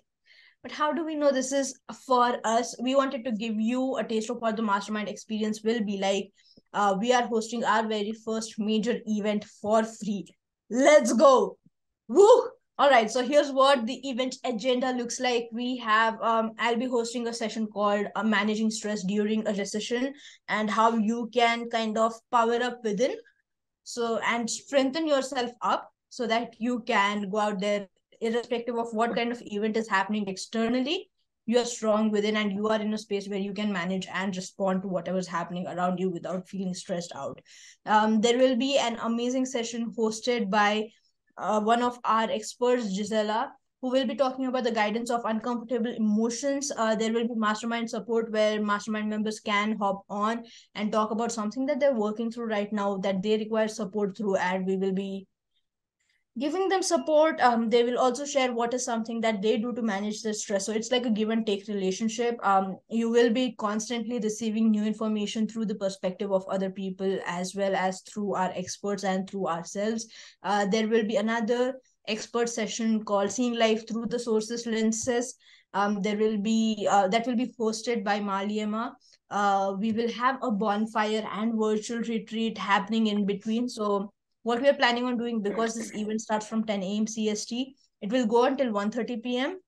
but how do we know this is for us? We wanted to give you a taste of what the mastermind experience will be like. We are hosting our very first major event for free. Let's go. Woo! All right, so here's what the event agenda looks like. We have, I'll be hosting a session called Managing Stress During a Recession, and how you can kind of power up within, so, and strengthen yourself up so that you can go out there, irrespective of what kind of event is happening externally. You are strong within, and you are in a space where you can manage and respond to whatever's happening around you without feeling stressed out. There will be an amazing session hosted by one of our experts, Gisela, who will be talking about the guidance of uncomfortable emotions. There will be mastermind support where mastermind members can hop on and talk about something that they're working through right now that they require support through, and we will be giving them support. They will also share what is something that they do to manage the stress. So it's like a give and take relationship. You will be constantly receiving new information through the perspective of other people, as well as through our experts and through ourselves. There will be another expert session called Seeing Life Through the Sources Lenses. There will be that will be hosted by Maliema. We will have a bonfire and virtual retreat happening in between. So what we are planning on doing, because this event starts from 10 a.m. CST, it will go until 1:30 p.m.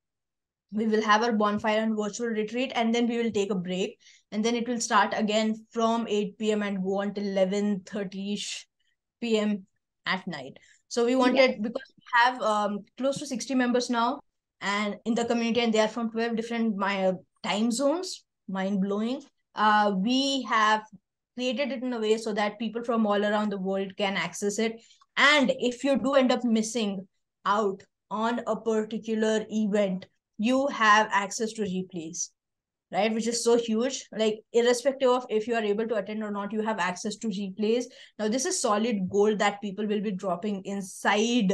We will have our bonfire and virtual retreat, and then we will take a break, and then it will start again from 8 p.m. and go until 11:30 p.m. at night. So we wanted, Yes. because we have close to 60 members now, and in the community, and they are from 12 different time zones. Mind blowing. We have created it in a way so that people from all around the world can access it. And if you do end up missing out on a particular event, you have access to replays, right? Which is so huge. Like, irrespective of if you are able to attend or not, you have access to replays. Now, this is solid gold that people will be dropping inside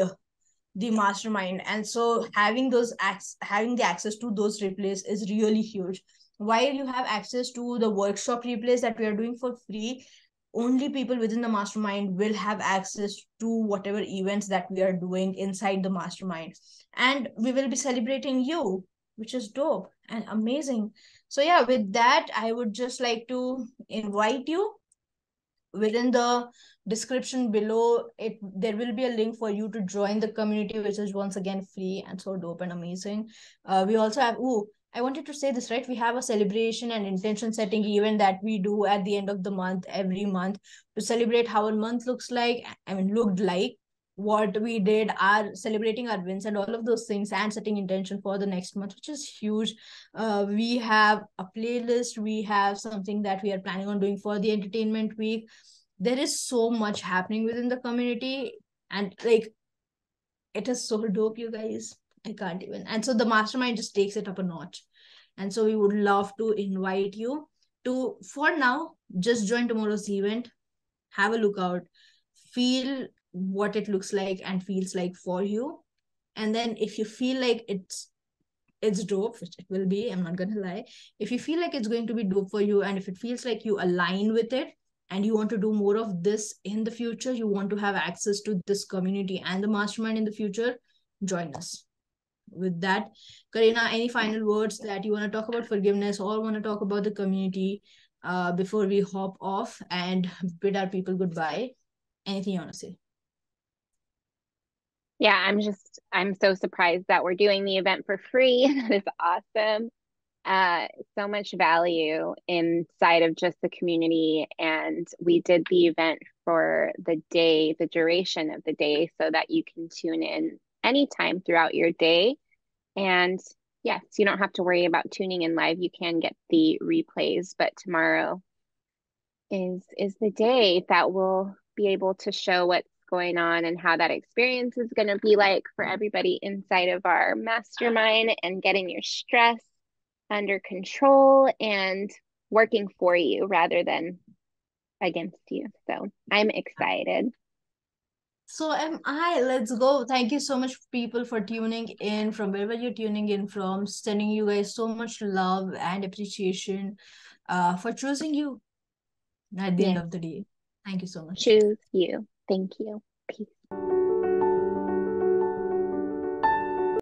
the mastermind, and so having the access to those replays is really huge. While you have access to the workshop replays that we are doing for free, only people within the mastermind will have access to whatever events that we are doing inside the mastermind, and we will be celebrating you, which is dope and amazing. So yeah, with that, I would just like to invite you. Within the description below it, there will be a link for you to join the community, which is once again free and so dope and amazing. We also have, I wanted to say this, right? We have a celebration and intention setting event that we do at the end of the month, every month, to celebrate how a month looks like, I mean, looked like, what we did, our celebrating our wins and all of those things, and setting intention for the next month, which is huge. We have a playlist, we have something that we are planning on doing for the entertainment week. There is so much happening within the community, and like, it is so dope, you guys. I can't even. And so the mastermind just takes it up a notch. And so we would love to invite you to, for now, just join tomorrow's event, have a look out, feel what it looks like and feels like for you. And then if you feel like it's dope, which it will be, I'm not gonna lie. If you feel like it's going to be dope for you, and if it feels like you align with it, and you want to do more of this in the future, you want to have access to this community and the mastermind in the future, join us. With that, Karina, any final words that you want to talk about forgiveness or want to talk about the community before we hop off and bid our people goodbye? Anything you want to say? Yeah, I'm so surprised that we're doing the event for free. That is awesome. So much value inside of just the community. And we did the event for the day, the duration of the day, so that you can tune in anytime throughout your day. And yes, you don't have to worry about tuning in live. You can get the replays, but tomorrow is the day that we'll be able to show what's going on and how that experience is going to be like for everybody inside of our mastermind, and getting your stress under control and working for you rather than against you. So I'm excited. So am I. Let's go. Thank you so much, people, for tuning in from wherever you're tuning in from. Sending you guys so much love and appreciation for choosing you at the end Yes, of the day. Thank you so much. choose you. Thank you. Peace.